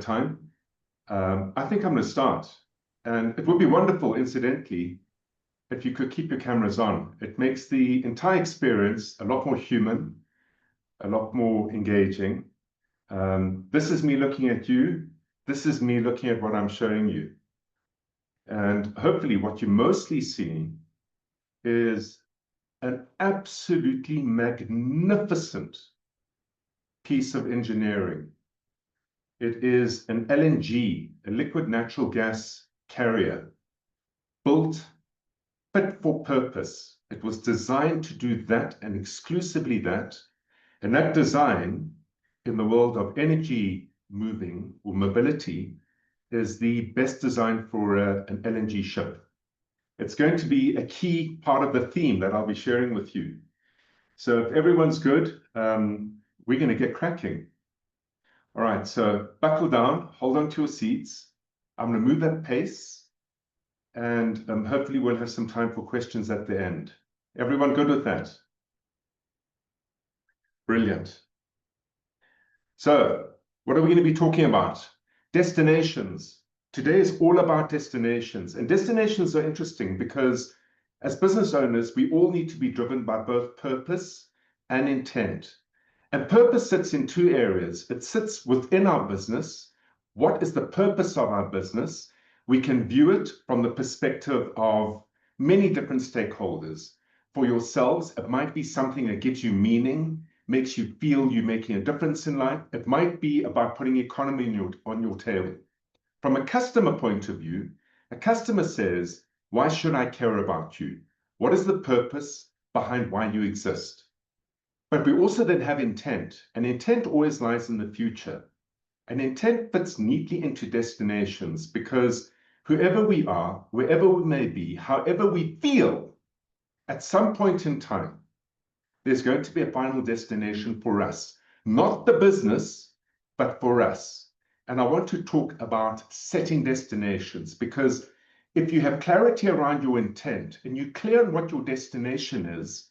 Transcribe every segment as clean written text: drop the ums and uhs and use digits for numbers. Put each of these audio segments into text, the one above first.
time. I think I'm going to start. And it would be wonderful, incidentally, if you could keep your cameras on. It makes the entire experience a lot more human, a lot more engaging. This is me looking at you. This is me looking at what I'm showing you. And hopefully what you're mostly seeing is an absolutely magnificent piece of engineering. It is an LNG, a liquid natural gas carrier, built fit for purpose. It was designed to do that and exclusively that. And that design in the world of energy moving or mobility is the best design for an LNG ship. It's going to be a key part of the theme that I'll be sharing with you. So if everyone's good, we're going to get cracking. All right, so buckle down, hold on to your seats. I'm going to move at pace, and hopefully we'll have some time for questions at the end. Everyone good with that? Brilliant. So what are we going to be talking about? Destinations. Today is all about destinations, and destinations are interesting because as business owners, we all need to be driven by both purpose and intent. And purpose sits in two areas. It sits within our business. What is the purpose of our business? We can view it from the perspective of many different stakeholders. For yourselves, it might be something that gives you meaning, makes you feel you're making a difference in life. It might be about putting economy on your table. From a customer point of view, a customer says, why should I care about you? What is the purpose behind why you exist? But we also then have intent, and intent always lies in the future. And intent fits neatly into destinations because whoever we are, wherever we may be, however we feel, at some point in time, there's going to be a final destination for us. Not the business, but for us. And I want to talk about setting destinations because if you have clarity around your intent and you're clear on what your destination is,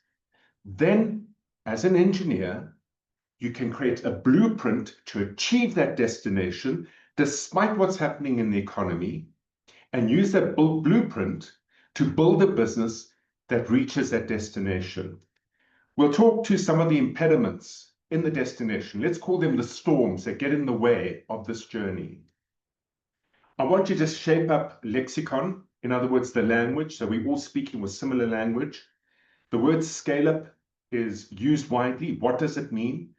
then as an engineer, you can create a blueprint to achieve that destination despite what's happening in the economy and use that blueprint to build a business that reaches that destination. We'll talk to some of the impediments in the destination. Let's call them the storms that get in the way of this journey. I want you to shape up lexicon, in other words, the language, so we're all speaking with similar language. The word scale up is used widely. What does it mean?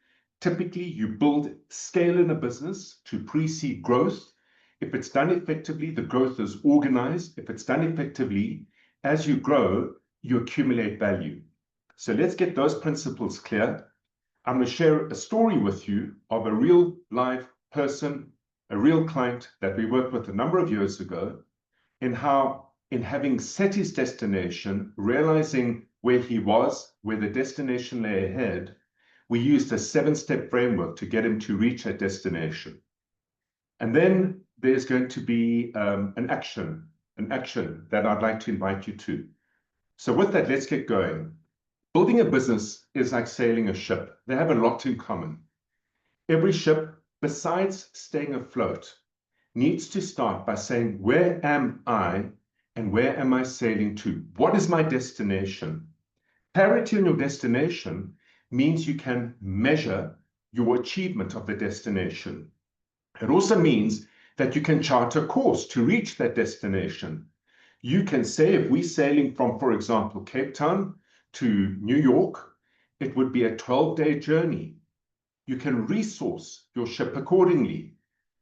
Typically, you build scale in a business to precede growth. If it's done effectively, the growth is organized. If it's done effectively, as you grow, you accumulate value. So let's get those principles clear. I'm going to share a story with you of a real live person, a real client that we worked with a number of years ago, in how, in having set his destination, realizing where he was, where the destination lay ahead, we used a 7-step framework to get him to reach that destination. And then there's going to be an action that I'd like to invite you to. So with that, let's get going. Building a business is like sailing a ship. They have a lot in common. Every ship, besides staying afloat, needs to start by saying, where am I and where am I sailing to? What is my destination? Clarity on your destination means you can measure your achievement of the destination. It also means that you can chart a course to reach that destination. You can say, if we're sailing from, for example, Cape Town to New York, it would be a 12-day journey. You can resource your ship accordingly.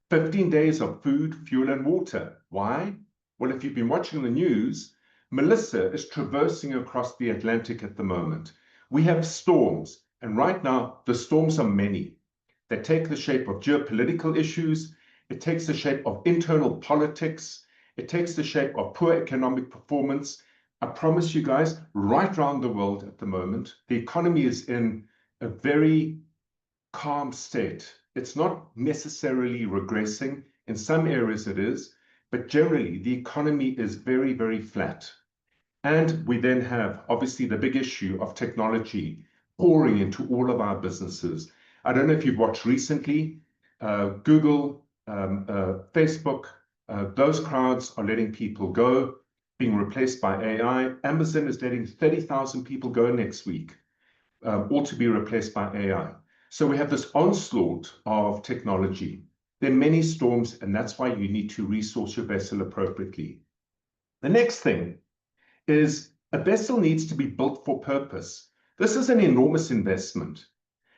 15 days of food, fuel, and water. Why? Well, if you've been watching the news, Melissa is traversing across the Atlantic at the moment. We have storms, and right now, the storms are many. They take the shape of geopolitical issues. It takes the shape of internal politics. It takes the shape of poor economic performance. I promise you guys, right around the world at the moment, the economy is in a very calm state. It's not necessarily regressing. In some areas it is, but generally the economy is very, very flat. And we then have obviously the big issue of technology pouring into all of our businesses. I don't know if you've watched recently, Google Facebook, those crowds are letting people go, being replaced by AI. Amazon is letting 30,000 people go next week, all to be replaced by AI. So we have this onslaught of technology. There are many storms, and that's why you need to resource your vessel appropriately. The next thing is a vessel needs to be built for purpose. This is an enormous investment.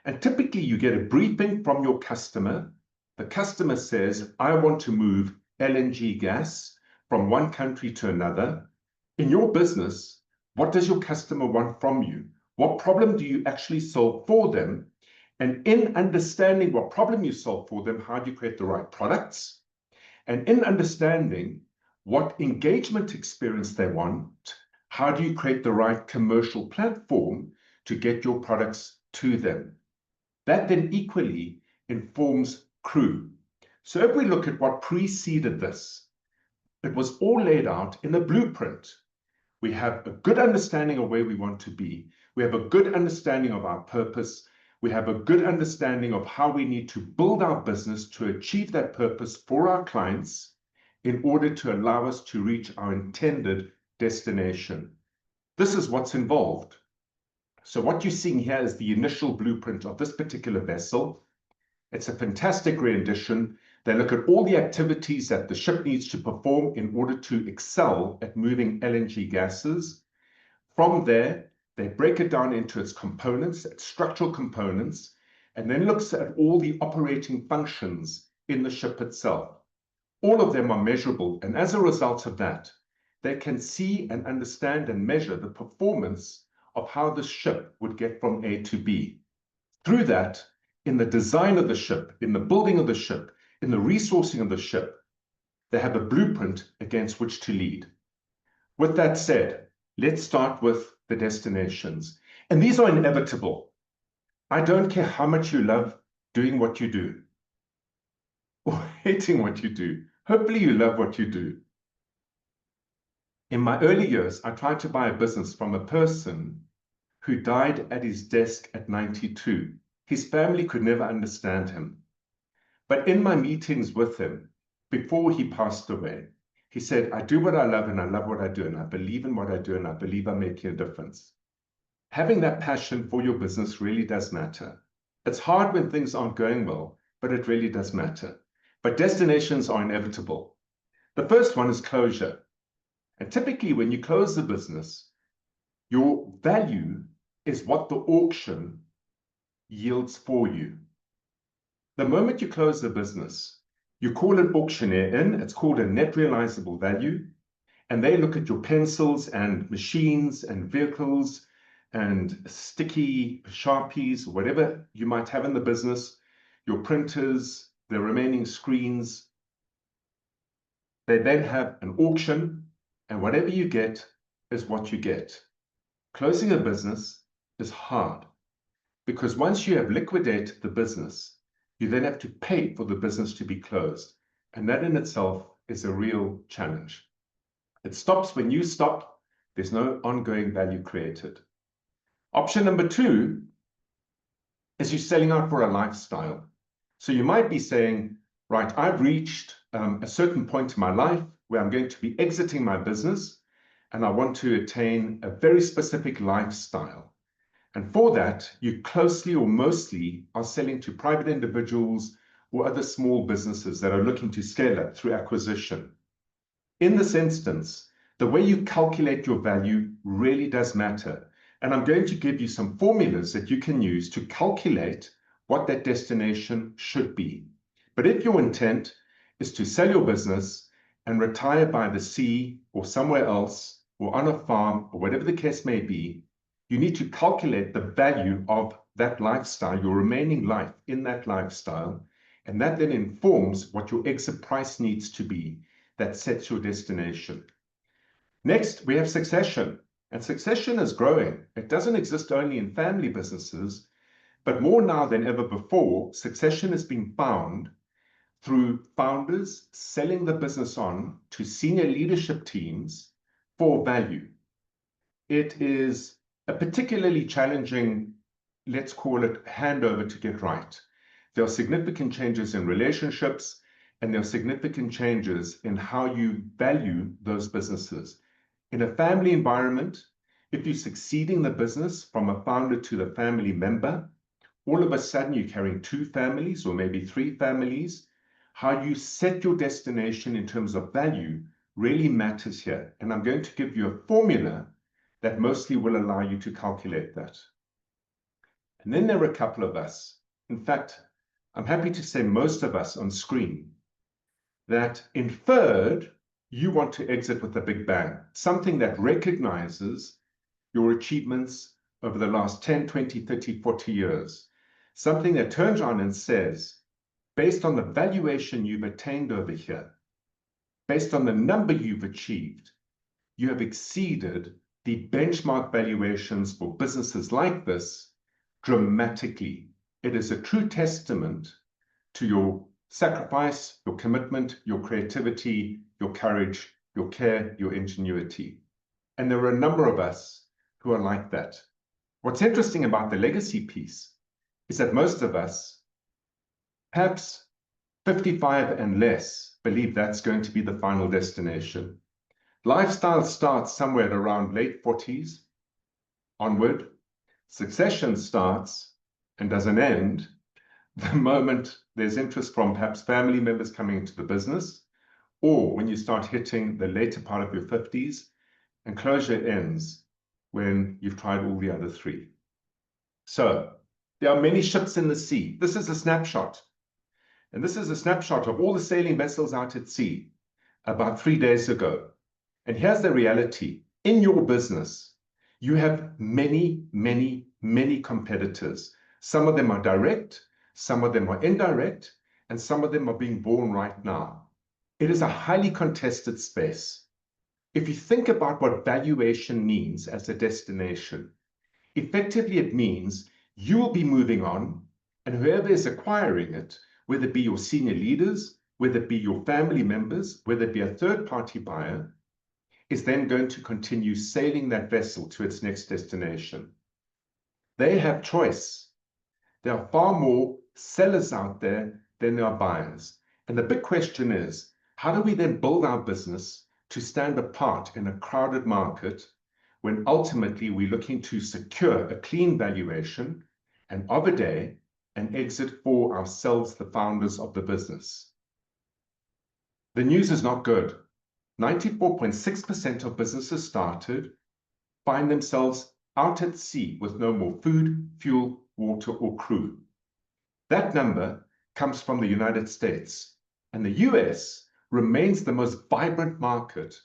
And typically you get a briefing from your customer. The customer says, I want to move LNG gas from one country to another. In your business, what does your customer want from you? What problem do you actually solve for them? And in understanding what problem you solve for them, how do you create the right products? And in understanding what engagement experience they want, how do you create the right commercial platform to get your products to them? That then equally informs crew. So if we look at what preceded this, it was all laid out in a blueprint. We have a good understanding of where we want to be. We have a good understanding of our purpose. We have a good understanding of how we need to build our business to achieve that purpose for our clients in order to allow us to reach our intended destination. This is what's involved. So what you're seeing here is the initial blueprint of this particular vessel. It's a fantastic rendition. They look at all the activities that the ship needs to perform in order to excel at moving LNG gases. From there, they break it down into its components, its structural components, and then looks at all the operating functions in the ship itself. All of them are measurable, and as a result of that, they can see and understand and measure the performance of how the ship would get from A to B. Through that, in the design of the ship, in the building of the ship, in the resourcing of the ship, they have a blueprint against which to lead. With that said, let's start with the destinations. And these are inevitable. I don't care how much you love doing what you do or hating what you do. Hopefully you love what you do. In my early years, I tried to buy a business from a person who died at his desk at 92. His family could never understand him. But in my meetings with him, before he passed away, he said, I do what I love and I love what I do and I believe in what I do and I believe I'm making a difference. Having that passion for your business really does matter. It's hard when things aren't going well, but it really does matter. But destinations are inevitable. The first one is closure. And typically when you close the business, your value is what the auction yields for you. The moment you close the business, you call an auctioneer in, it's called a net realizable value, and they look at your pencils and machines and vehicles and sticky Sharpies, whatever you might have in the business, your printers, the remaining screens. They then have an auction, and whatever you get is what you get. Closing a business is hard because once you have liquidated the business, you then have to pay for the business to be closed. And that in itself is a real challenge. It stops when you stop. There's no ongoing value created. Option number two is you're selling out for a lifestyle. So you might be saying, right, I've reached a certain point in my life where I'm going to be exiting my business and I want to attain a very specific lifestyle. And for that, you closely or mostly are selling to private individuals or other small businesses that are looking to scale up through acquisition. In this instance, the way you calculate your value really does matter. And I'm going to give you some formulas that you can use to calculate what that destination should be. But if your intent is to sell your business and retire by the sea or somewhere else or on a farm or whatever the case may be, you need to calculate the value of that lifestyle, your remaining life in that lifestyle, and that then informs what your exit price needs to be that sets your destination. Next, we have succession, and succession is growing. It doesn't exist only in family businesses, but more now than ever before, succession is being found through founders selling the business on to senior leadership teams for value. It is a particularly challenging, let's call it handover to get right. There are significant changes in relationships, and there are significant changes in how you value those businesses. In a family environment, if you're succeeding the business from a founder to the family member, all of a sudden you're carrying 2 families or maybe 3 families. How you set your destination in terms of value really matters here. And I'm going to give you a formula that mostly will allow you to calculate that. And then there are a couple of us. In fact, I'm happy to say most of us on screen that inferred you want to exit with a big bang, something that recognizes your achievements over the last 10, 20, 30, 40 years, something that turns around and says, based on the valuation you've attained over here, based on the number you've achieved, you have exceeded the benchmark valuations for businesses like this dramatically. It is a true testament to your sacrifice, your commitment, your creativity, your courage, your care, your ingenuity. And there are a number of us who are like that. What's interesting about the legacy piece is that most of us, perhaps 55 and less, believe that's going to be the final destination. Lifestyle starts somewhere at around late 40s onward. Succession starts and doesn't end the moment there's interest from perhaps family members coming into the business, or when you start hitting the later part of your 50s, and closure ends when you've tried all the other 3. So there are many ships in the sea. This is a snapshot. And this is a snapshot of all the sailing vessels out at sea about 3 days ago. And here's the reality. In your business, you have many, many, many competitors. Some of them are direct, some of them are indirect, and some of them are being born right now. It is a highly contested space. If you think about what valuation means as a destination, effectively it means you will be moving on, and whoever is acquiring it, whether it be your senior leaders, whether it be your family members, whether it be a third-party buyer, is then going to continue sailing that vessel to its next destination. They have choice. There are far more sellers out there than there are buyers. And the big question is, how do we then build our business to stand apart in a crowded market when ultimately we're looking to secure a clean valuation and of a day an exit for ourselves, the founders of the business? The news is not good. 94.6% of businesses started find themselves out at sea with no more food, fuel, water, or crew. That number comes from the United States, and the US remains the most vibrant market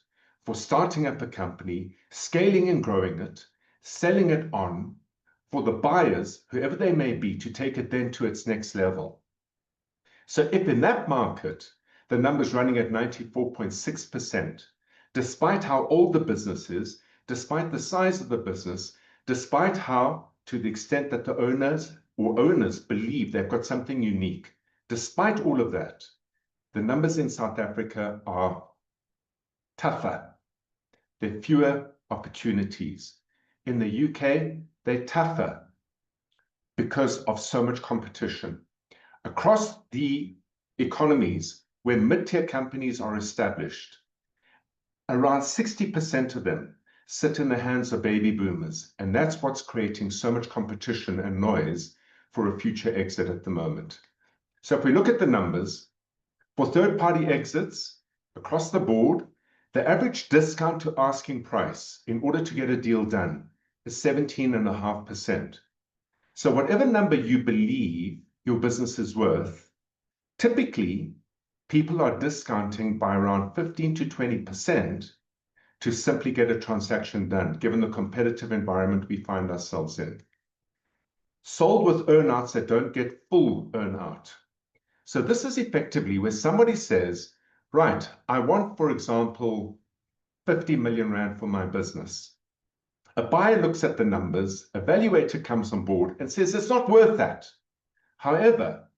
for starting up a company, scaling and growing it, selling it on, for the buyers, whoever they may be, to take it then to its next level. So if in that market, the number's running at 94.6%, despite how old the business is, despite the size of the business, despite how, to the extent that the owners believe they've got something unique, despite all of that, the numbers in South Africa are tougher. There are fewer opportunities. In the UK, they're tougher because of so much competition. Across the economies where mid-tier companies are established, around 60% of them sit in the hands of baby boomers, and that's what's creating so much competition and noise for a future exit at the moment. So if we look at the numbers, for third-party exits across the board, the average discount to asking price in order to get a deal done is 17.5%. So whatever number you believe your business is worth, typically people are discounting by around 15 to 20% to simply get a transaction done, given the competitive environment we find ourselves in. Sold with earnouts that don't get full earnout. So this is effectively where somebody says, right, I want, for example, 50 million Rand for my business. A buyer looks at the numbers, a valuator comes on board and says, it's not worth that. However,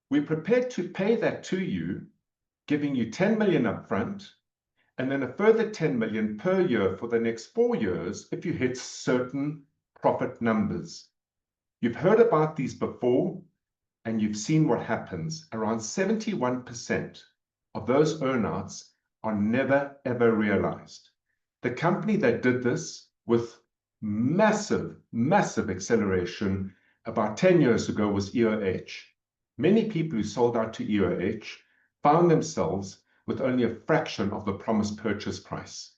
we're prepared to pay that to you, giving you 10 million upfront, and then a further 10 million per year for the next 4 years if you hit certain profit numbers. You've heard about these before. and you've seen what happens. Around 71% of those earnouts are never, ever realized. The company that did this with massive, massive acceleration about 10 years ago was EOH. Many people who sold out to EOH found themselves with only a fraction of the promised purchase price.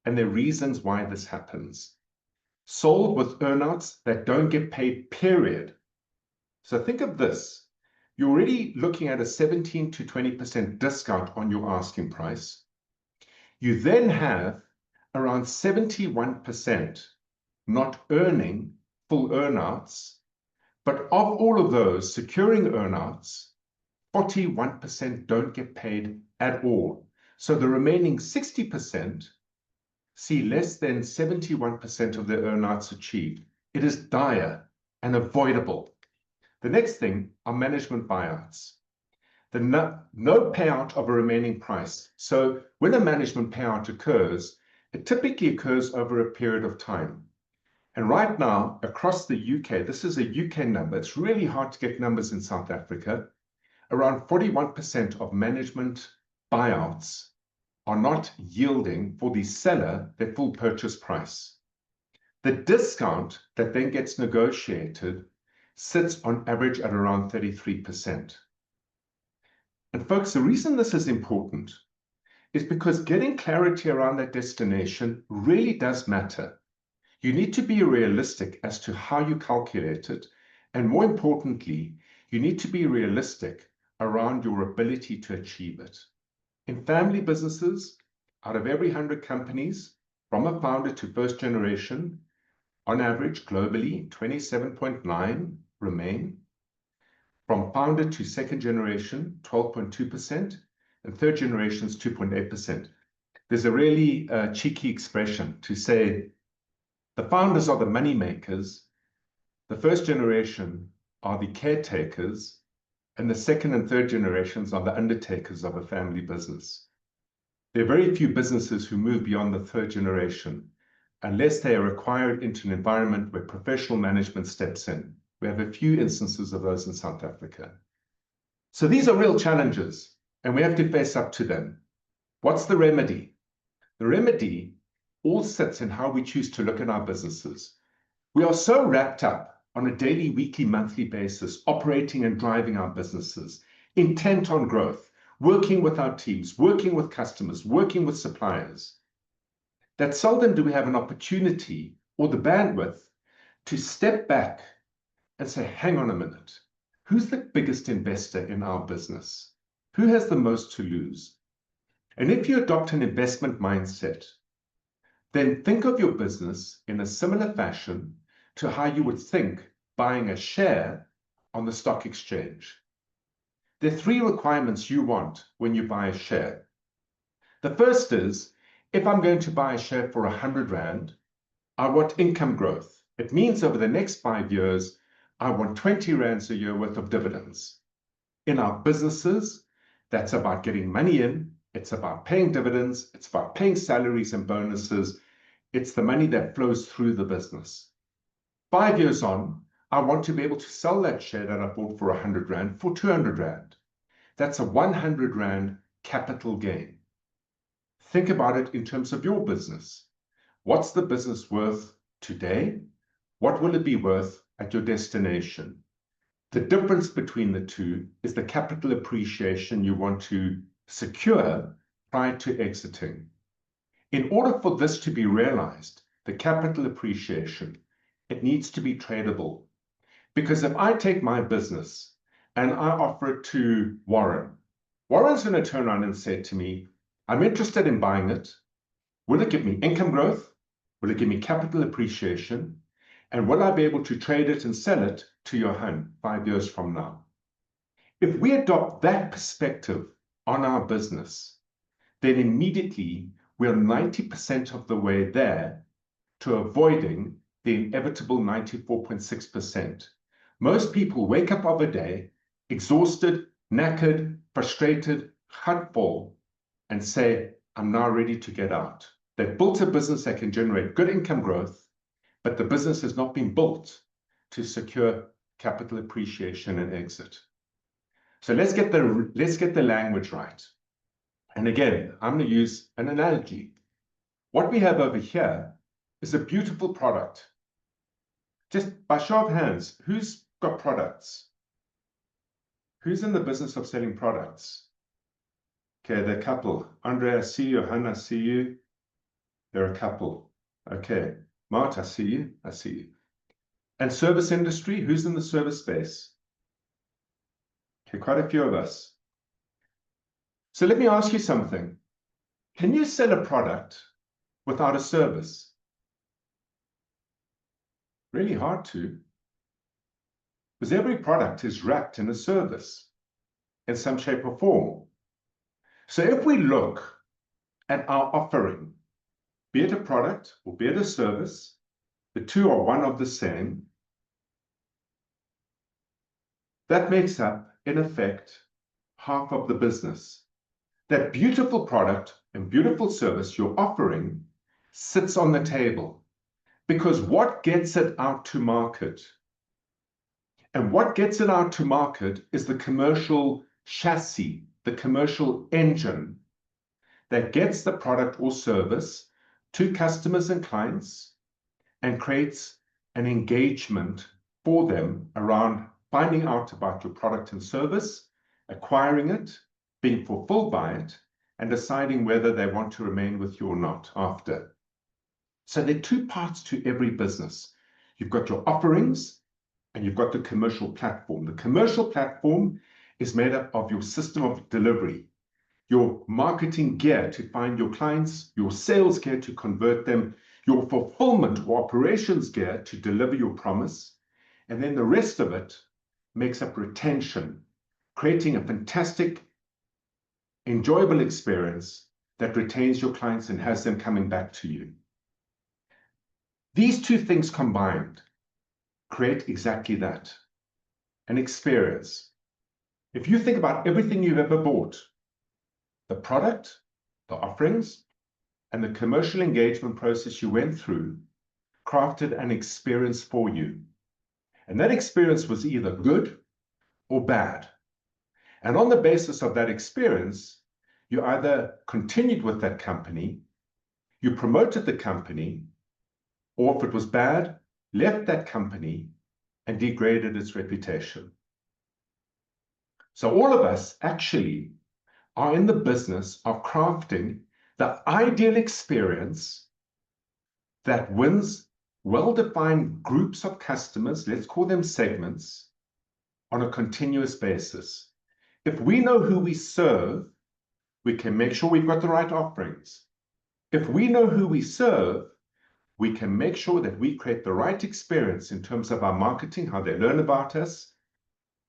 And there are reasons why this happens. Sold with earnouts that don't get paid, period. So think of this. You're already looking at a 17 to 20% discount on your asking price. You then have around 71% not earning full earnouts, but of all of those securing earnouts, 41% don't get paid at all. So the remaining 60% see less than 71% of their earnouts achieved. It is dire and avoidable. The next thing are management buyouts. The no payout of a remaining price. So when a management payout occurs, it typically occurs over a period of time. And right now, across the UK, this is a UK number. It's really hard to get numbers in South Africa. Around 41% of management buyouts are not yielding for the seller their full purchase price. The discount that then gets negotiated sits on average at around 33%. And folks, the reason this is important is because getting clarity around that destination really does matter. You need to be realistic as to how you calculate it. And more importantly, you need to be realistic around your ability to achieve it. In family businesses, out of every 100 companies, from a founder to first generation, on average, globally, 27.9 remain. From founder to second generation, 12.2%, and third generation is 2.8%. There's a really cheeky expression to say the founders are the money makers, the first generation are the caretakers, and the second and third generations are the undertakers of a family business. There are very few businesses who move beyond the third generation unless they are acquired into an environment where professional management steps in. We have a few instances of those in South Africa. So these are real challenges, and we have to face up to them. What's the remedy? The remedy all sits in how we choose to look at our businesses. We are so wrapped up on a daily, weekly, monthly basis, operating and driving our businesses, intent on growth, working with our teams, working with customers, working with suppliers, that seldom do we have an opportunity or the bandwidth to step back and say, hang on a minute, who's the biggest investor in our business? Who has the most to lose? And if you adopt an investment mindset, then think of your business in a similar fashion to how you would think buying a share on the stock exchange. There are three requirements you want when you buy a share. The first is, if I'm going to buy a share for 100 Rand, I want income growth. It means over the next 5 years, I want 20 Rands a year worth of dividends. In our businesses, that's about getting money in. It's about paying dividends. It's about paying salaries and bonuses. It's the money that flows through the business. 5 years on, I want to be able to sell that share that I bought for 100 Rand for 200 Rand. That's a 100 Rand capital gain. Think about it in terms of your business. What's the business worth today? What will it be worth at your destination? The difference between the two is the capital appreciation you want to secure prior to exiting. In order for this to be realized, the capital appreciation, it needs to be tradable. Because if I take my business and I offer it to Warren, Warren's going to turn around and say to me, I'm interested in buying it. Will it give me income growth? Will it give me capital appreciation? And will I be able to trade it and sell it to Johan 5 years from now? If we adopt that perspective on our business, then immediately we're 90% of the way there to avoiding the inevitable 94.6%. Most people wake up of a day exhausted, knackered, frustrated, hurtful, and say, I'm now ready to get out. They've built a business that can generate good income growth, but the business has not been built to secure capital appreciation and exit. So let's get the language right. And again, I'm going to use an analogy. What we have over here is a beautiful product. Just by show of hands, who's got products? Who's in the business of selling products? Okay, they're a couple. Andre, I see you. Hannah, I see you. They're a couple. Okay. Mart, I see you. I see you. And service industry, who's in the service space? Okay, quite a few of us. So let me ask you something. Can you sell a product without a service? Really hard to, because every product is wrapped in a service in some shape or form. So if we look at our offering, be it a product or be it a service, the two are one of the same. That makes up, in effect, half of the business. That beautiful product and beautiful service you're offering sits on the table, because what gets it out to market? And what gets it out to market is the commercial chassis, the commercial engine that gets the product or service to customers and clients and creates an engagement for them around finding out about your product and service, acquiring it, being fulfilled by it, and deciding whether they want to remain with you or not after. So there are two parts to every business. You've got your offerings and you've got the commercial platform. The commercial platform is made up of your system of delivery, your marketing gear to find your clients, your sales gear to convert them, your fulfillment or operations gear to deliver your promise, and then the rest of it makes up retention, creating a fantastic, enjoyable experience that retains your clients and has them coming back to you. These two things combined create exactly that, an experience. If you think about everything you've ever bought, the product, the offerings, and the commercial engagement process you went through crafted an experience for you. And that experience was either good or bad. And on the basis of that experience, you either continued with that company, you promoted the company, or if it was bad, left that company and degraded its reputation. So all of us actually are in the business of crafting the ideal experience that wins well-defined groups of customers, let's call them segments, on a continuous basis. If we know who we serve, we can make sure we've got the right offerings. If we know who we serve, we can make sure that we create the right experience in terms of our marketing, how they learn about us,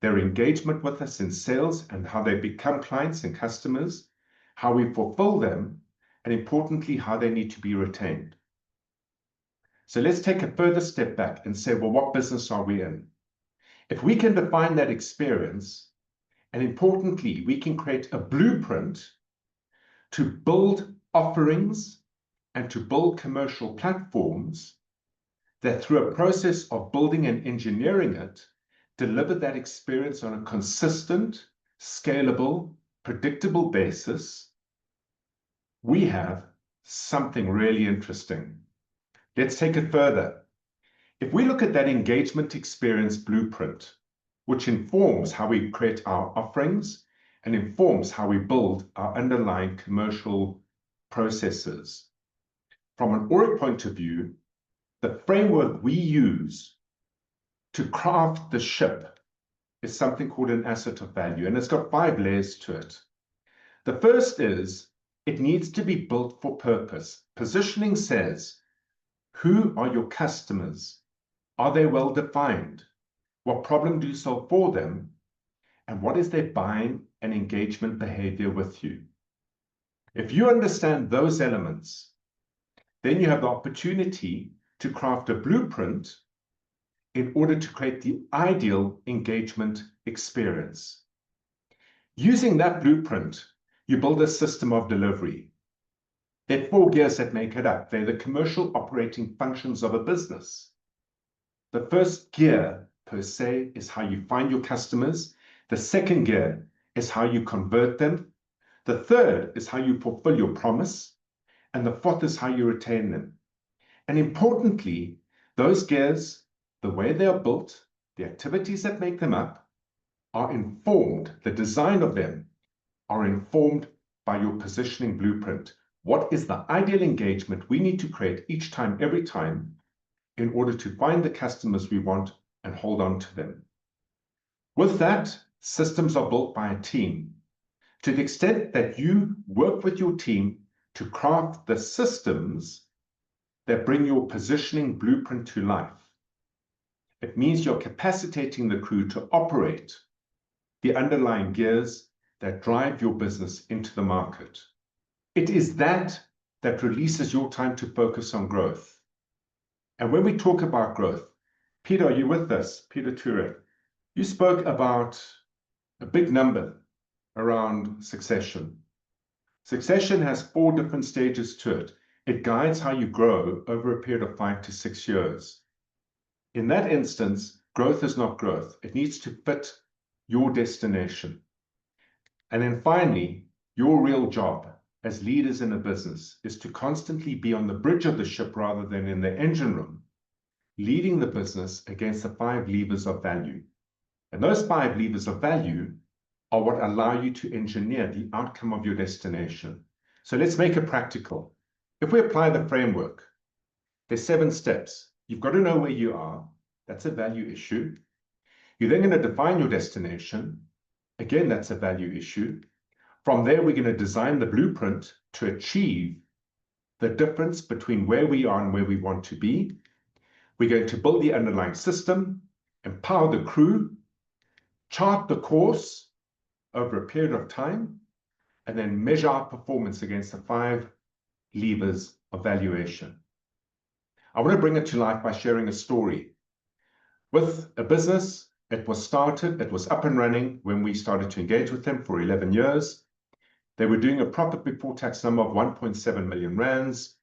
their engagement with us in sales and how they become clients and customers, how we fulfill them, and importantly, how they need to be retained. So let's take a further step back and say, well, what business are we in? If we can define that experience, and importantly, we can create a blueprint to build offerings and to build commercial platforms that through a process of building and engineering it, deliver that experience on a consistent, scalable, predictable basis, we have something really interesting. Let's take it further. If we look at that engagement experience blueprint, which informs how we create our offerings and informs how we build our underlying commercial processes. From an Auric point of view, the framework we use to craft the ship is something called an asset of value, and it's got 5 layers to it. The first is it needs to be built for purpose. Positioning says, who are your customers? Are they well defined? What problem do you solve for them? And what is their buying and engagement behavior with you? If you understand those elements, then you have the opportunity to craft a blueprint in order to create the ideal engagement experience. Using that blueprint, you build a system of delivery. There are 4 gears that make it up. They're the commercial operating functions of a business. The first gear, per se, is how you find your customers. The second gear is how you convert them. The third is how you fulfill your promise. And the fourth is how you retain them. And importantly, those gears, the way they are built, the activities that make them up, are informed, the design of them are informed by your positioning blueprint. What is the ideal engagement we need to create each time, every time, in order to find the customers we want and hold on to them? With that, systems are built by a team. To the extent that you work with your team to craft the systems that bring your positioning blueprint to life, it means you're capacitating the crew to operate the underlying gears that drive your business into the market. It is that that releases your time to focus on growth. And when we talk about growth, Peter, are you with us? Peter Ture, you spoke about a big number around succession. Succession has 4 different stages to it. It guides how you grow over a period of 5 to 6 years. In that instance, growth is not growth. It needs to fit your destination. And then finally, your real job as leaders in a business is to constantly be on the bridge of the ship rather than in the engine room, leading the business against the 5 levers of value. And those 5 levers of value are what allow you to engineer the outcome of your destination. So let's make it practical. If we apply the framework, there's 7 steps. You've got to know where you are. That's a value issue. You're then going to define your destination. Again, that's a value issue. From there, we're going to design the blueprint to achieve the difference between where we are and where we want to be. We're going to build the underlying system, empower the crew, chart the course over a period of time, and then measure our performance against the 5 levers of valuation. I want to bring it to life by sharing a story. With a business, it was up and running when we started to engage with them for 11 years. They were doing a profit before tax number of 1.7 million rands.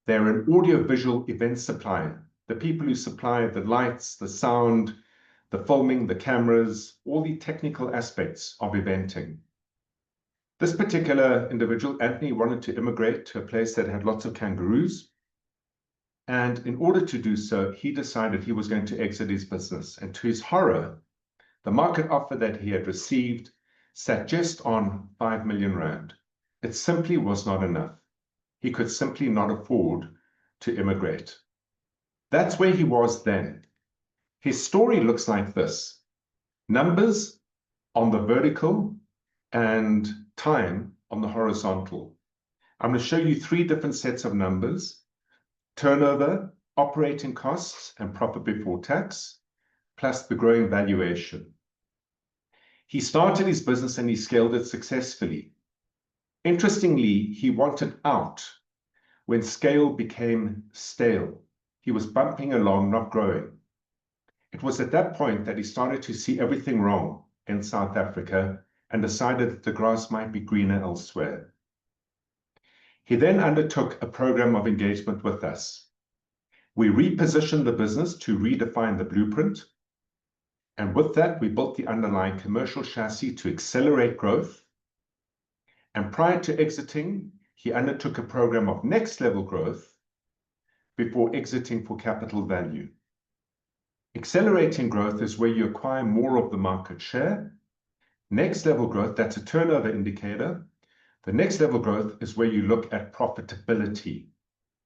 They're an audio-visual event supplier. The people who supply the lights, the sound, the filming, the cameras, all the technical aspects of eventing. This particular individual, Anthony, wanted to immigrate to a place that had lots of kangaroos. And in order to do so, he decided he was going to exit his business. And to his horror, the market offer that he had received sat just on 5 million rand. It simply was not enough. He could simply not afford to immigrate. That's where he was then. His story looks like this. Numbers on the vertical and time on the horizontal. I'm going to show you 3 different sets of numbers: turnover, operating costs, and profit before tax, plus the growing valuation. He started his business and he scaled it successfully. Interestingly, he wanted out when scale became stale. He was bumping along, not growing. It was at that point that he started to see everything wrong in South Africa and decided that the grass might be greener elsewhere. He then undertook a program of engagement with us. We repositioned the business to redefine the blueprint. And with that, we built the underlying commercial chassis to accelerate growth. And prior to exiting, he undertook a program of next level growth before exiting for capital value. Accelerating growth is where you acquire more of the market share. Next level growth, that's a turnover indicator. The next level growth is where you look at profitability,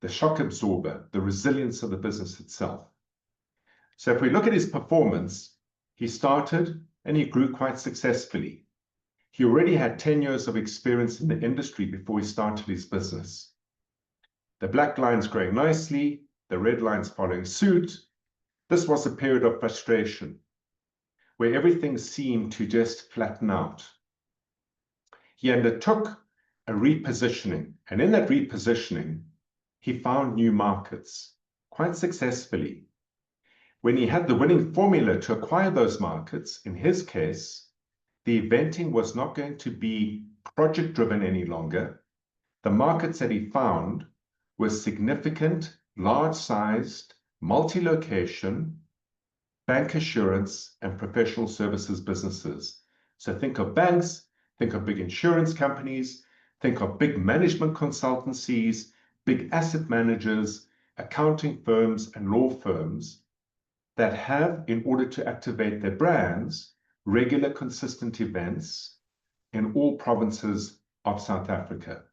the shock absorber, the resilience of the business itself. So if we look at his performance, he started and he grew quite successfully. He already had 10 years of experience in the industry before he started his business. The black line's growing nicely, the red line's following suit. This was a period of frustration where everything seemed to just flatten out. He undertook a repositioning, and in that repositioning, he found new markets quite successfully. When he had the winning formula to acquire those markets, in his case, the eventing was not going to be project-driven any longer. The markets that he found were significant, large-sized, multi-location, bank assurance, and professional services businesses. So think of banks, think of big insurance companies, think of big management consultancies, big asset managers, accounting firms, and law firms that have, in order to activate their brands, regular consistent events in all provinces of South Africa.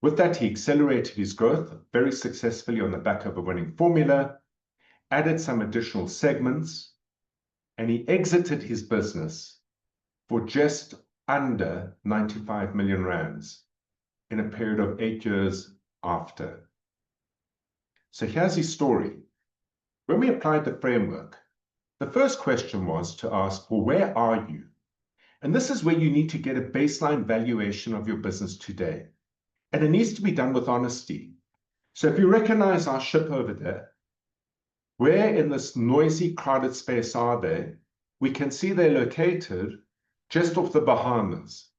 With that, he accelerated his growth very successfully on the back of a winning formula, added some additional segments, and he exited his business for just under 95 million rands in a period of 8 years after. So here's his story. When we applied the framework, the first question was to ask, well, where are you? And this is where you need to get a baseline valuation of your business today. And it needs to be done with honesty. So if you recognize our ship over there, where in this noisy, crowded space are they? We can see they're located just off the Bahamas,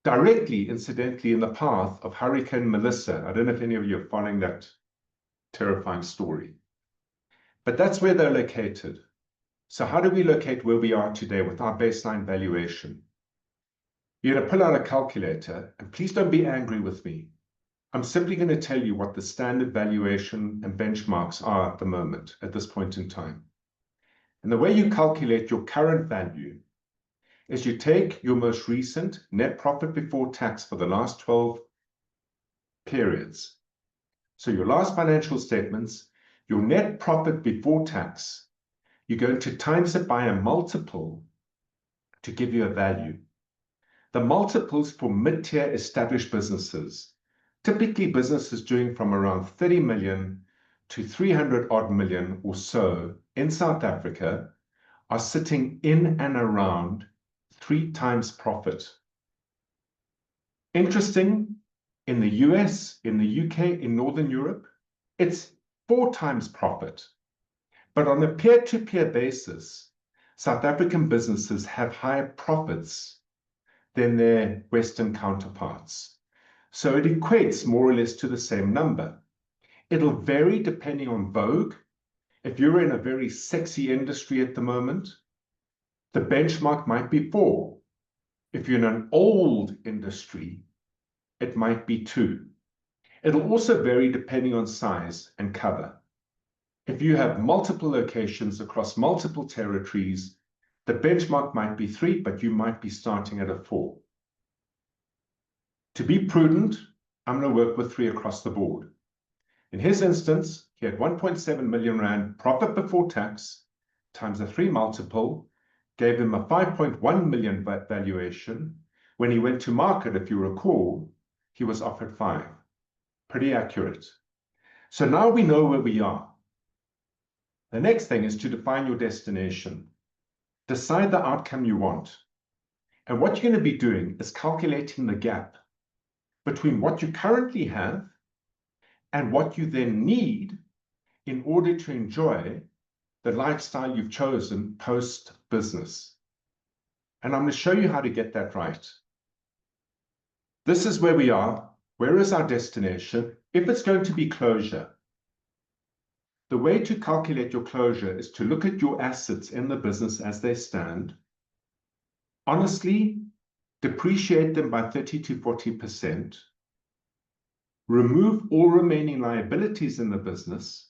directly, incidentally, in the path of Hurricane Melissa. I don't know if any of you are following that terrifying story. But that's where they're located. So how do we locate where we are today with our baseline valuation? You're going to pull out a calculator, and please don't be angry with me. I'm simply going to tell you what the standard valuation and benchmarks are at the moment, at this point in time. And the way you calculate your current value is you take your most recent net profit before tax for the last 12 periods. So your last financial statements, your net profit before tax, you're going to times it by a multiple to give you a value. The multiples for mid-tier established businesses, typically businesses doing from around 30 million to 300 odd million or so in South Africa, are sitting in and around 3 times profit. Interesting, in the US, in the UK, in Northern Europe, it's 4 times profit. But on a peer-to-peer basis, South African businesses have higher profits than their Western counterparts. So it equates more or less to the same number. It'll vary depending on vogue. If you're in a very sexy industry at the moment, the benchmark might be 4. If you're in an old industry, it might be 2. It'll also vary depending on size and cover. If you have multiple locations across multiple territories, the benchmark might be 3, but you might be starting at a 4. To be prudent, I'm going to work with 3 across the board. In his instance, he had 1.7 million rand profit before tax times a 3 multiple, gave him a 5.1 million valuation. When he went to market, if you recall, he was offered 5. Pretty accurate. So now we know where we are. The next thing is to define your destination. Decide the outcome you want. And what you're going to be doing is calculating the gap between what you currently have and what you then need in order to enjoy the lifestyle you've chosen post-business. And I'm going to show you how to get that right. This is where we are. Where is our destination? If it's going to be closure, the way to calculate your closure is to look at your assets in the business as they stand, honestly depreciate them by 30 to 40%, remove all remaining liabilities in the business,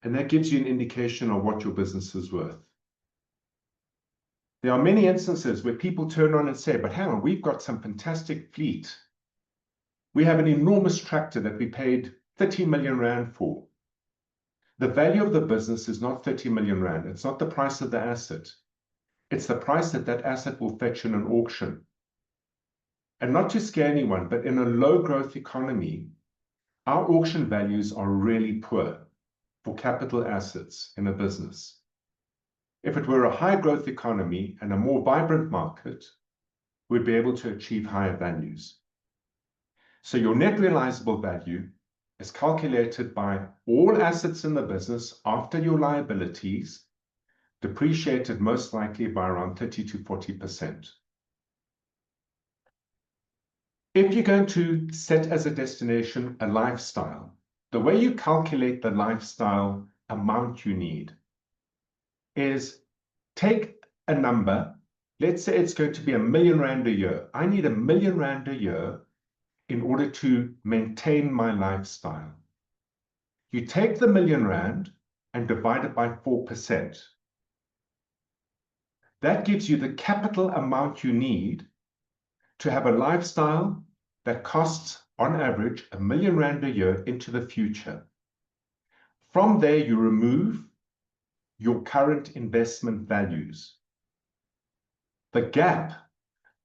and that gives you an indication of what your business is worth. There are many instances where people turn on and say, but hang on, we've got some fantastic fleet. We have an enormous tractor that we paid 30 million rand for. The value of the business is not 30 million rand. It's not the price of the asset. It's the price that that asset will fetch in an auction. And not to scare anyone, but in a low growth economy, our auction values are really poor for capital assets in a business. If it were a high growth economy and a more vibrant market, we'd be able to achieve higher values. So your net realizable value is calculated by all assets in the business after your liabilities, depreciated most likely by around 30 to 40%. If you're going to set as a destination a lifestyle, the way you calculate the lifestyle amount you need is take a number. Let's say it's going to be R1 million a year. I need R1 million a year in order to maintain my lifestyle. You take the R1 million and divide it by 4%. That gives you the capital amount you need to have a lifestyle that costs, on average, R1 million a year into the future. From there, you remove your current investment values. The gap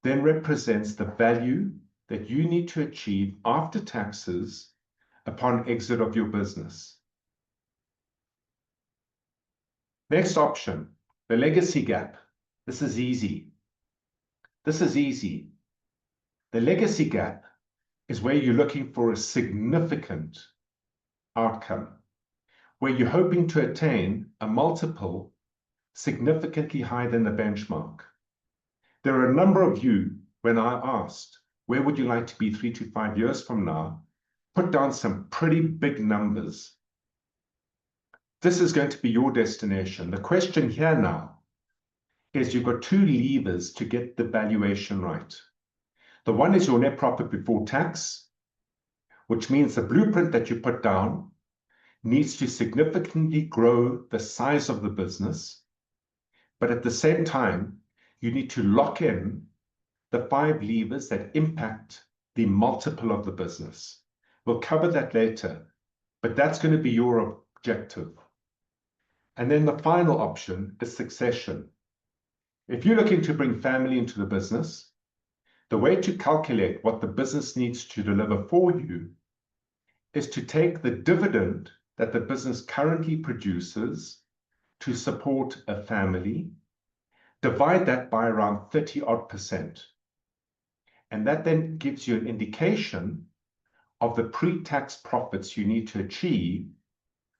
then represents the value that you need to achieve after taxes upon exit of your business. Next option, the legacy gap. This is easy. This is easy. The legacy gap is where you're looking for a significant outcome, where you're hoping to attain a multiple significantly higher than the benchmark. There are a number of you, when I asked, where would you like to be 3 to 5 years from now, put down some pretty big numbers. This is going to be your destination. The question here now is you've got two levers to get the valuation right. The one is your net profit before tax, which means the blueprint that you put down needs to significantly grow the size of the business, but at the same time, you need to lock in the 5 levers that impact the multiple of the business. We'll cover that later, but that's going to be your objective. And then the final option is succession. If you're looking to bring family into the business, the way to calculate what the business needs to deliver for you is to take the dividend that the business currently produces to support a family, divide that by around 30-odd%. And that then gives you an indication of the pre-tax profits you need to achieve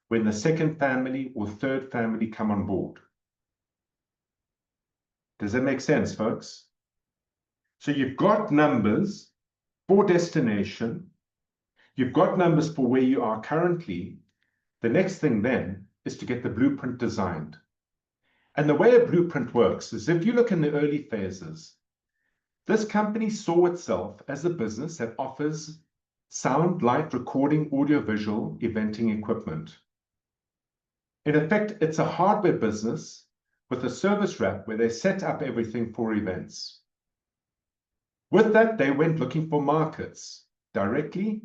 when the second family or third family come on board. Does that make sense, folks? So you've got numbers for destination. You've got numbers for where you are currently. The next thing then is to get the blueprint designed. And the way a blueprint works is if you look in the early phases, this company saw itself as a business that offers sound, light, recording, audiovisual, eventing equipment. In effect, it's a hardware business with a service wrap where they set up everything for events. With that, they went looking for markets. Directly,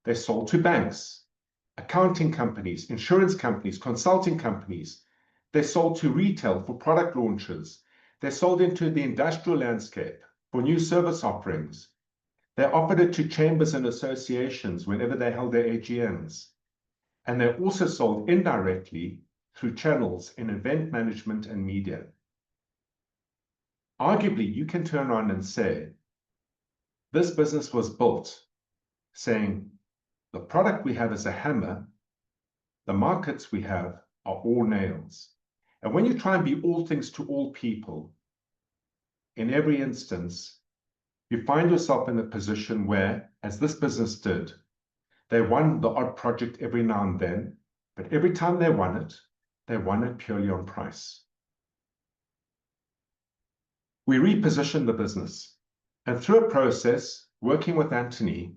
they sold to banks, accounting companies, insurance companies, consulting companies. They sold to retail for product launches. They sold into the industrial landscape for new service offerings. They offered it to chambers and associations whenever they held their AGMs. And they also sold indirectly through channels in event management and media. Arguably, you can turn around and say, this business was built saying, the product we have is a hammer, the markets we have are all nails. And when you try and be all things to all people, in every instance, you find yourself in a position where, as this business did, they won the odd project every now and then, but every time they won it purely on price. We repositioned the business, and through a process, working with Anthony,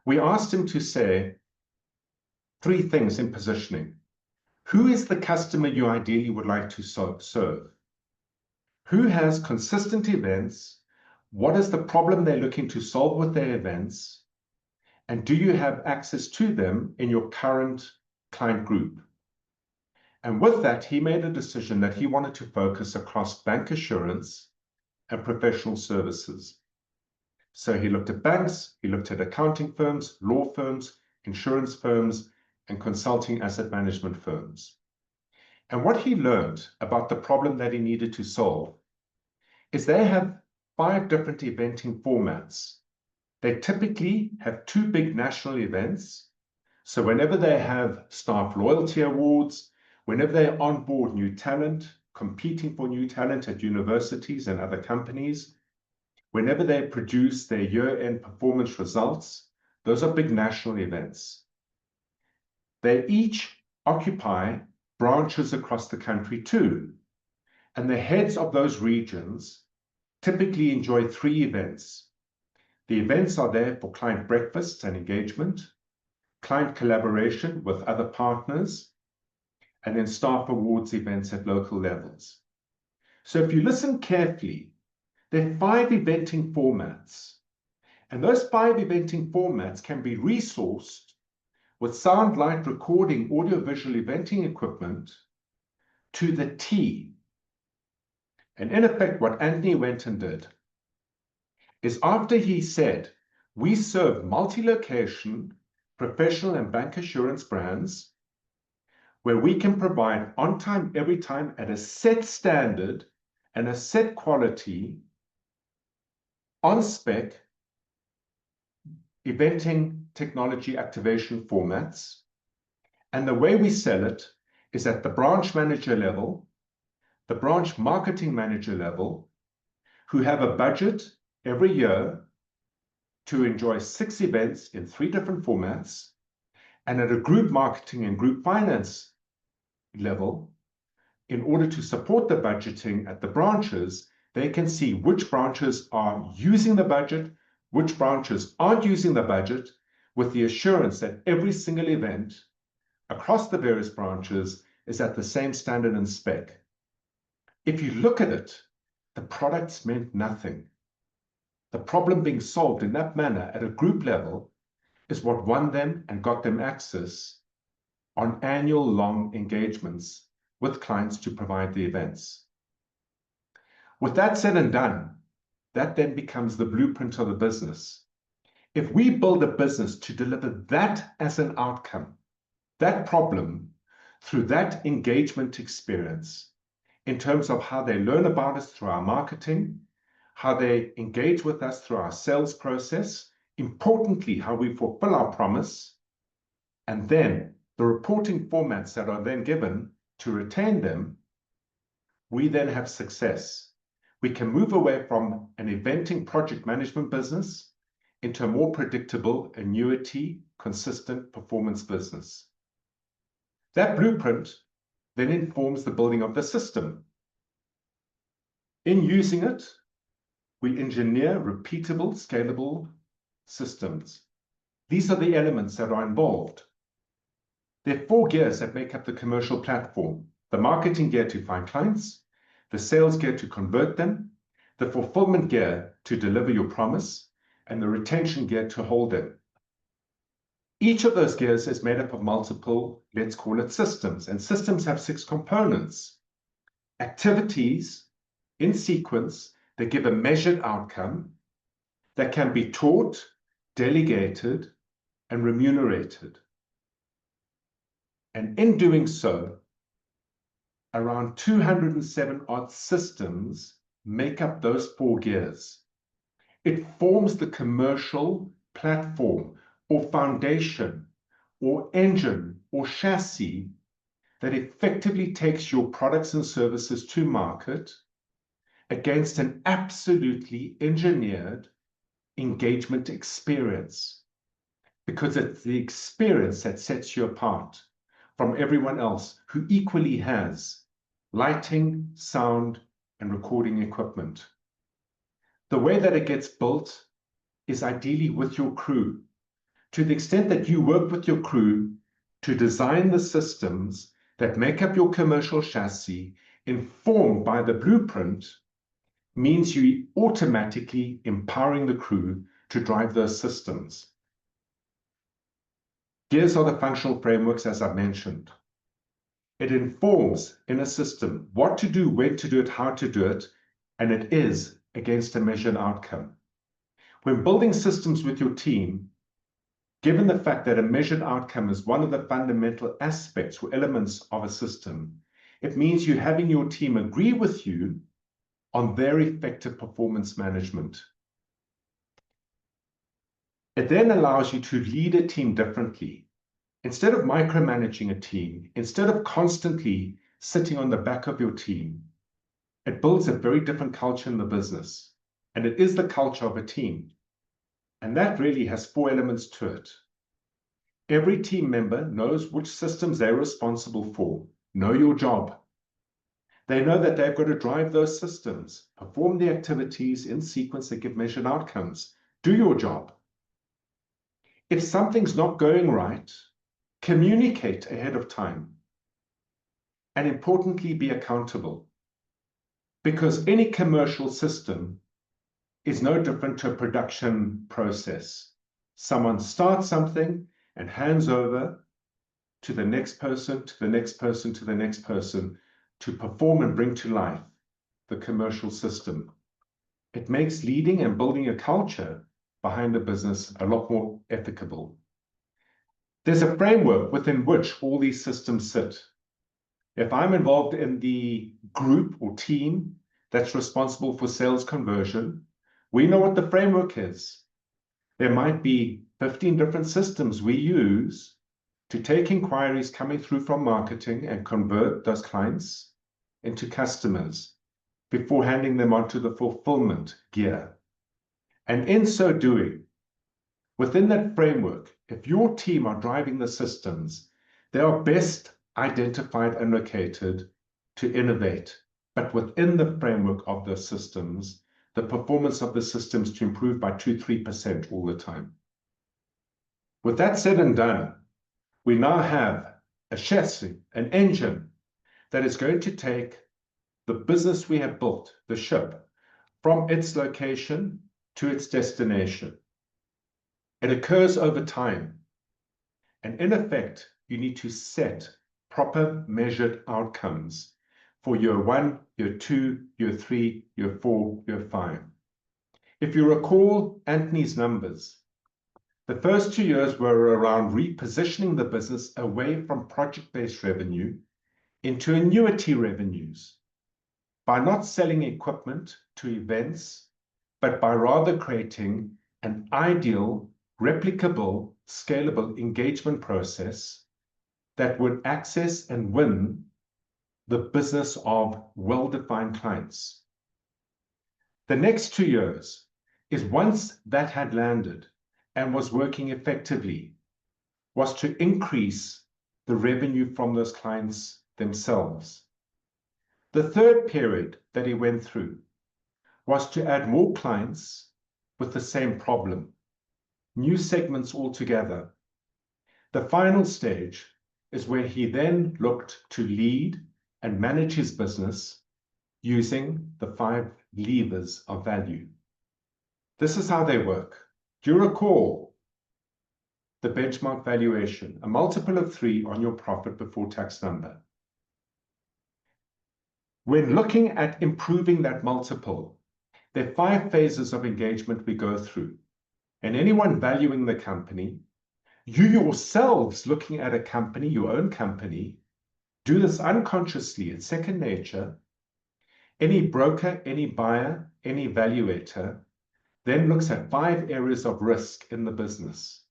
we asked him to say 3 things in positioning. Who is the customer you ideally would like to serve? Who has consistent events? What is the problem they're looking to solve with their events? And do you have access to them in your current client group? And with that, he made a decision that he wanted to focus across bank assurance and professional services. So he looked at banks, he looked at accounting firms, law firms, insurance firms, and consulting asset management firms. And what he learned about the problem that he needed to solve is they have 5 different eventing formats. They typically have 2 big national events. So whenever they have staff loyalty awards, whenever they onboard new talent, competing for new talent at universities and other companies, whenever they produce their year-end performance results, those are big national events. They each occupy branches across the country too. And the heads of those regions typically enjoy 3 events. The events are there for client breakfasts and engagement, client collaboration with other partners, and then staff awards events at local levels. So if you listen carefully, there are 5 eventing formats, and those 5 eventing formats can be resourced with sound, light, recording, audio-visual eventing equipment to the T. And in effect, what Anthony went and did is, after he said, we serve multi-location, professional and bank assurance brands where we can provide on time, every time at a set standard and a set quality, on spec, eventing technology activation formats. And the way we sell it is at the branch manager level, the branch marketing manager level, who have a budget every year to enjoy 6 events in 3 different formats, and at a group marketing and group finance level, in order to support the budgeting at the branches, they can see which branches are using the budget, which branches aren't using the budget, with the assurance that every single event across the various branches is at the same standard and spec. If you look at it, the products meant nothing. The problem being solved in that manner at a group level is what won them and got them access on annual long engagements with clients to provide the events. With that said and done, that then becomes the blueprint of the business. If we build a business to deliver that as an outcome, that problem, through that engagement experience, in terms of how they learn about us through our marketing, how they engage with us through our sales process, importantly, how we fulfill our promise, and then the reporting formats that are then given to retain them, we then have success. We can move away from an eventing project management business into a more predictable, annuity, consistent performance business. That blueprint then informs the building of the system. In using it, we engineer repeatable, scalable systems. These are the elements that are involved. There are 4 gears that make up the commercial platform: the marketing gear to find clients, the sales gear to convert them, the fulfillment gear to deliver your promise, and the retention gear to hold them. Each of those gears is made up of multiple, let's call it systems, and systems have 6 components. Activities in sequence that give a measured outcome that can be taught, delegated, and remunerated. And in doing so, around 207 odd systems make up those 4 gears. It forms the commercial platform or foundation or engine or chassis that effectively takes your products and services to market against an absolutely engineered engagement experience, because it's the experience that sets you apart from everyone else who equally has lighting, sound, and recording equipment. The way that it gets built is ideally with your crew, to the extent that you work with your crew to design the systems that make up your commercial chassis, informed by the blueprint, means you automatically empowering the crew to drive those systems. Gears are the functional frameworks, as I mentioned. It informs in a system what to do, when to do it, how to do it, and it is against a measured outcome. When building systems with your team, given the fact that a measured outcome is one of the fundamental aspects or elements of a system, it means you're having your team agree with you on their effective performance management. It then allows you to lead a team differently. Instead of micromanaging a team, instead of constantly sitting on the back of your team, it builds a very different culture in the business. And it is the culture of a team. And that really has 4 elements to it. Every team member knows which systems they're responsible for. Know your job. They know that they've got to drive those systems, perform the activities in sequence that give measured outcomes. Do your job. If something's not going right, communicate ahead of time. And importantly, be accountable. Because any commercial system is no different to a production process. Someone starts something and hands over to the next person, to the next person, to the next person to perform and bring to life the commercial system. It makes leading and building a culture behind a business a lot more ethical. There's a framework within which all these systems sit. If I'm involved in the group or team that's responsible for sales conversion, we know what the framework is. There might be 15 different systems we use to take inquiries coming through from marketing and convert those clients into customers before handing them onto the fulfillment gear. And in so doing, within that framework, if your team are driving the systems, they are best identified and located to innovate, but within the framework of the systems, the performance of the systems to improve by 2-3% all the time. With that said and done, we now have a chassis, an engine that is going to take the business we have built, the ship, from its location to its destination. It occurs over time. And in effect, you need to set proper measured outcomes for year 1, year 2, year 3, year 4, year 5. If you recall Anthony's numbers, the first 2 years were around repositioning the business away from project-based revenue into annuity revenues by not selling equipment to events, but by rather creating an ideal, replicable, scalable engagement process that would access and win the business of well-defined clients. The next 2 years is once that had landed and was working effectively, was to increase the revenue from those clients themselves. The third period that he went through was to add more clients with the same problem, new segments altogether. The final stage is where he then looked to lead and manage his business using the 5 levers of value. This is how they work. Do you recall the benchmark valuation, a multiple of 3 on your profit before tax number? When looking at improving that multiple, there are 5 phases of engagement we go through. And anyone valuing the company, you yourselves looking at a company, your own company, do this unconsciously. It's second nature. Any broker, any buyer, any valuator then looks at 5 areas of risk in the business.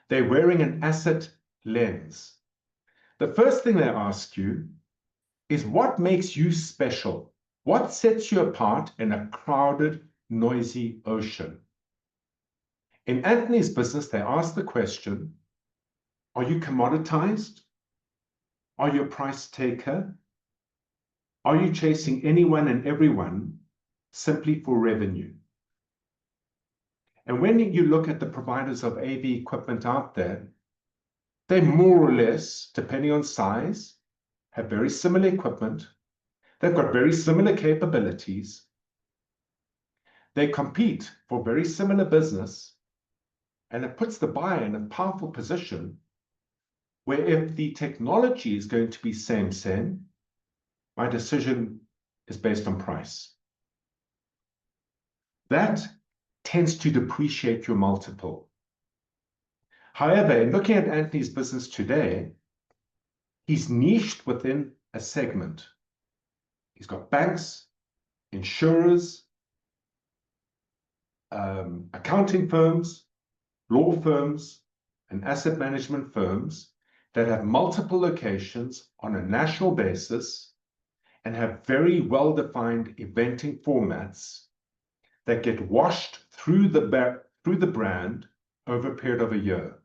They're wearing an asset lens. The first thing they ask you is what makes you special? What sets you apart in a crowded, noisy ocean? In Anthony's business, they ask the question, are you commoditized? Are you a price taker? Are you chasing anyone and everyone simply for revenue? And when you look at the providers of AV equipment out there, they more or less, depending on size, have very similar equipment. They've got very similar capabilities. They compete for very similar business, and it puts the buyer in a powerful position where if the technology is going to be same, my decision is based on price. That tends to depreciate your multiple. However, in looking at Anthony's business today, he's niched within a segment. He's got banks, insurers, accounting firms, law firms, and asset management firms that have multiple locations on a national basis and have very well-defined eventing formats that get washed through the brand over a period of a year.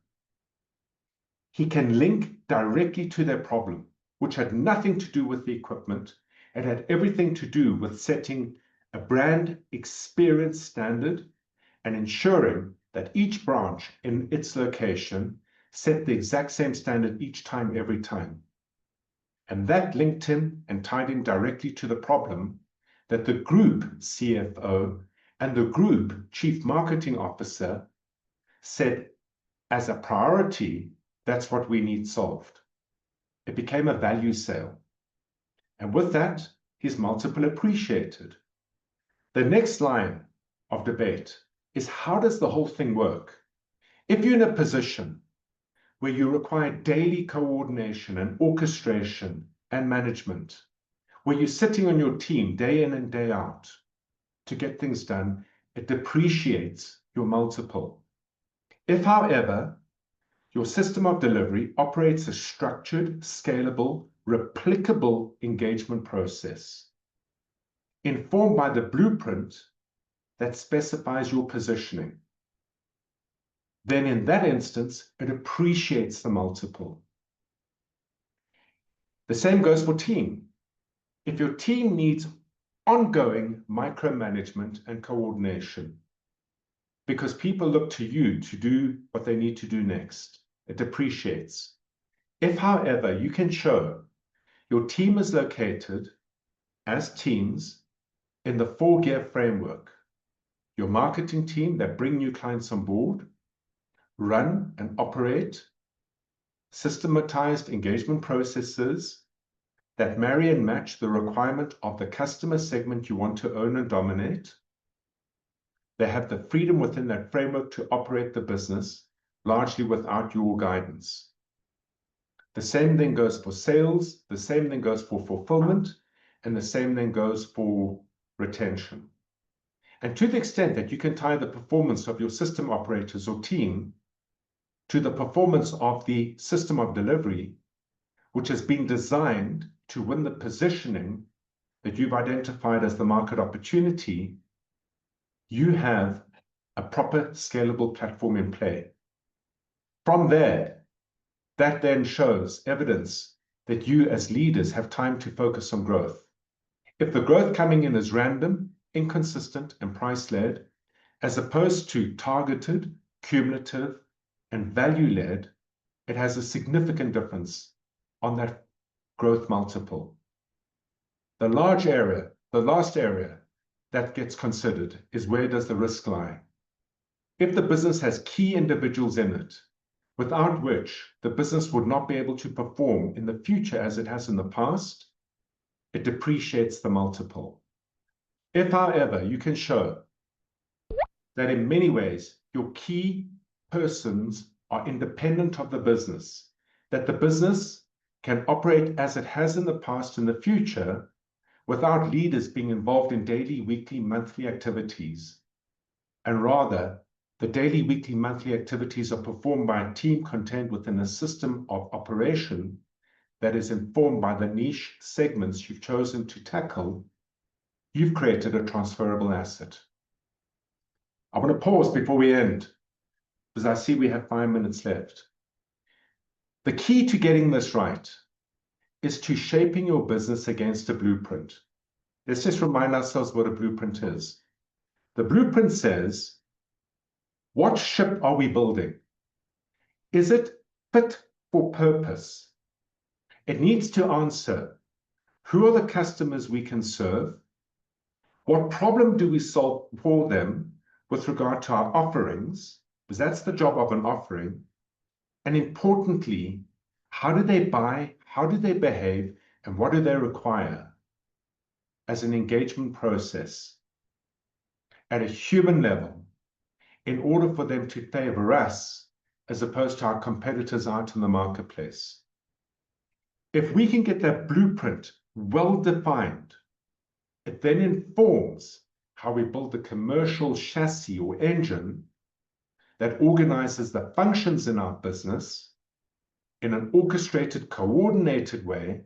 He can link directly to their problem, which had nothing to do with the equipment, It had everything to do with setting a brand experience standard and ensuring that each branch in its location set the exact same standard each time, every time. And that linked him and tied him directly to the problem that the group CFO and the group chief marketing officer said, as a priority, that's what we need solved. It became a value sale. And with that, his multiple appreciated. The next line of debate is, how does the whole thing work? If you're in a position where you require daily coordination and orchestration and management, where you're sitting on your team day in and day out to get things done, it depreciates your multiple. If, however, your system of delivery operates a structured, scalable, replicable engagement process, informed by the blueprint that specifies your positioning, then in that instance, it appreciates the multiple. The same goes for team. If your team needs ongoing micromanagement and coordination, because people look to you to do what they need to do next, it depreciates. If, however, you can show your team is located as teams in the 4-gear framework, your marketing team that bring new clients on board, run and operate systematized engagement processes that marry and match the requirement of the customer segment you want to own and dominate. They have the freedom within that framework to operate the business largely without your guidance. The same thing goes for sales, the same thing goes for fulfillment, and the same thing goes for retention. And to the extent that you can tie the performance of your system operators or team to the performance of the system of delivery, which has been designed to win the positioning that you've identified as the market opportunity, you have a proper scalable platform in play. From there, that then shows evidence that you as leaders have time to focus on growth. If the growth coming in is random, inconsistent, and price-led, as opposed to targeted, cumulative, and value-led, it has a significant difference on that growth multiple. The last area that gets considered is, where does the risk lie? If the business has key individuals in it, without which the business would not be able to perform in the future as it has in the past, it depreciates the multiple. If, however, you can show that in many ways your key persons are independent of the business, that the business can operate as it has in the past in the future without leaders being involved in daily, weekly, monthly activities, and rather the daily, weekly, monthly activities are performed by a team contained within a system of operation that is informed by the niche segments you've chosen to tackle, you've created a transferable asset. I want to pause before we end, because I see we have 5 minutes left. The key to getting this right is to shaping your business against a blueprint. Let's just remind ourselves what a blueprint is. The blueprint says, what ship are we building? Is it fit for purpose? It needs to answer, who are the customers we can serve? What problem do we solve for them with regard to our offerings? Because that's the job of an offering. And importantly, how do they buy? How do they behave? And what do they require as an engagement process at a human level in order for them to favor us as opposed to our competitors out in the marketplace? If we can get that blueprint well defined, it then informs how we build the commercial chassis or engine that organizes the functions in our business in an orchestrated, coordinated way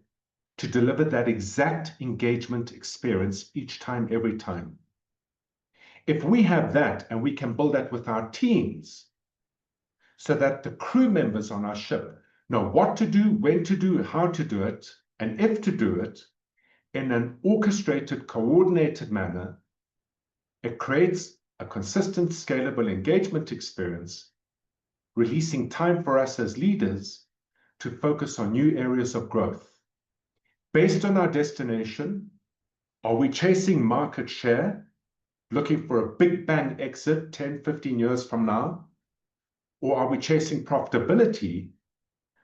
to deliver that exact engagement experience each time, every time. If we have that and we can build that with our teams so that the crew members on our ship know what to do, when to do, how to do it, and if to do it, in an orchestrated, coordinated manner, it creates a consistent, scalable engagement experience, releasing time for us as leaders to focus on new areas of growth. Based on our destination, are we chasing market share, looking for a big bang exit 10, 15 years from now? Or are we chasing profitability,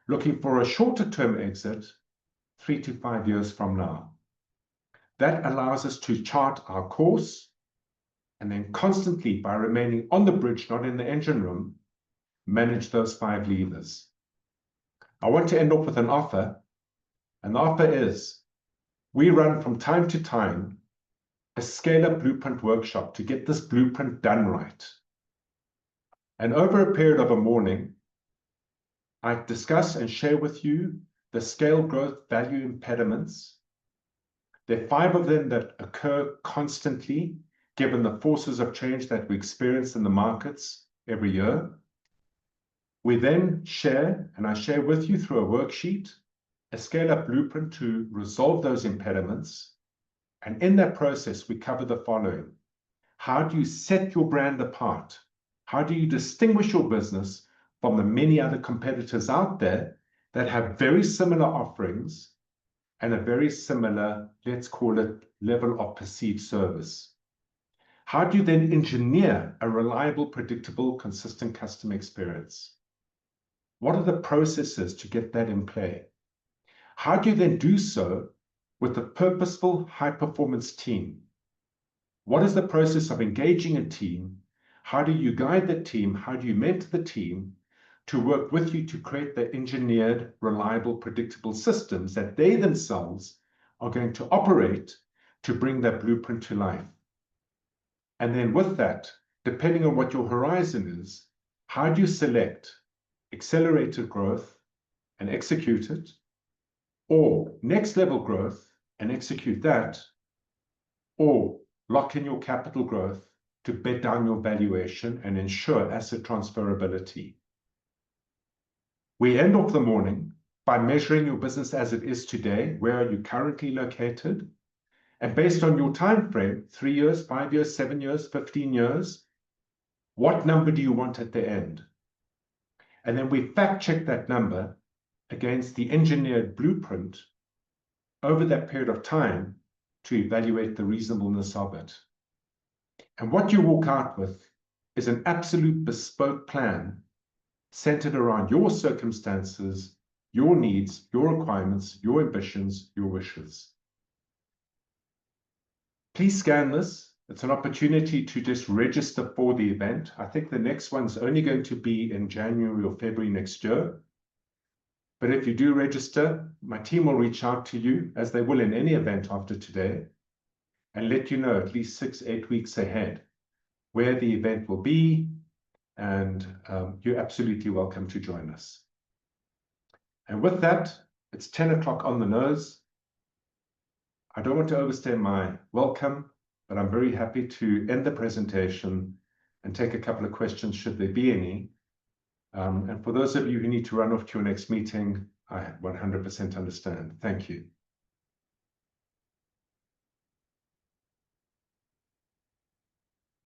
looking for a shorter term exit 3 to 5 years from now? That allows us to chart our course and then constantly, by remaining on the bridge, not in the engine room, manage those 5 levers. I want to end off with an offer, and the offer is, we run from time to time a scale-up blueprint workshop to get this blueprint done right. And over a period of a morning, I discuss and share with you the scale growth value impediments. There are 5 of them that occur constantly, given the forces of change that we experience in the markets every year. We then share, and I share with you through a worksheet, a scale-up blueprint to resolve those impediments. And in that process, we cover the following. How do you set your brand apart? How do you distinguish your business from the many other competitors out there that have very similar offerings and a very similar, let's call it, level of perceived service? How do you then engineer a reliable, predictable, consistent customer experience? What are the processes to get that in play? How do you then do so with a purposeful, high-performance team? What is the process of engaging a team? How do you guide the team? How do you mentor the team to work with you to create the engineered, reliable, predictable systems that they themselves are going to operate to bring that blueprint to life? And then with that, depending on what your horizon is, how do you select accelerated growth and execute it, or next level growth and execute that, or lock in your capital growth to bed down your valuation and ensure asset transferability? We end off the morning by measuring your business as it is today. Where are you currently located? And based on your time frame, 3 years, 5 years, 7 years, 15 years, what number do you want at the end? And then we fact check that number against the engineered blueprint over that period of time to evaluate the reasonableness of it. And what you walk out with is an absolute bespoke plan centered around your circumstances, your needs, your requirements, your ambitions, your wishes. Please scan this. It's an opportunity to just register for the event. I think the next one's only going to be in January or February next year. But if you do register, my team will reach out to you, as they will in any event after today, and let you know at least 6, 8 weeks ahead where the event will be, and you're absolutely welcome to join us. And with that, it's 10 o'clock on the nose. I don't want to overstay my welcome, but I'm very happy to end the presentation and take a couple of questions should there be any. And for those of you who need to run off to your next meeting, I 100% understand. Thank you.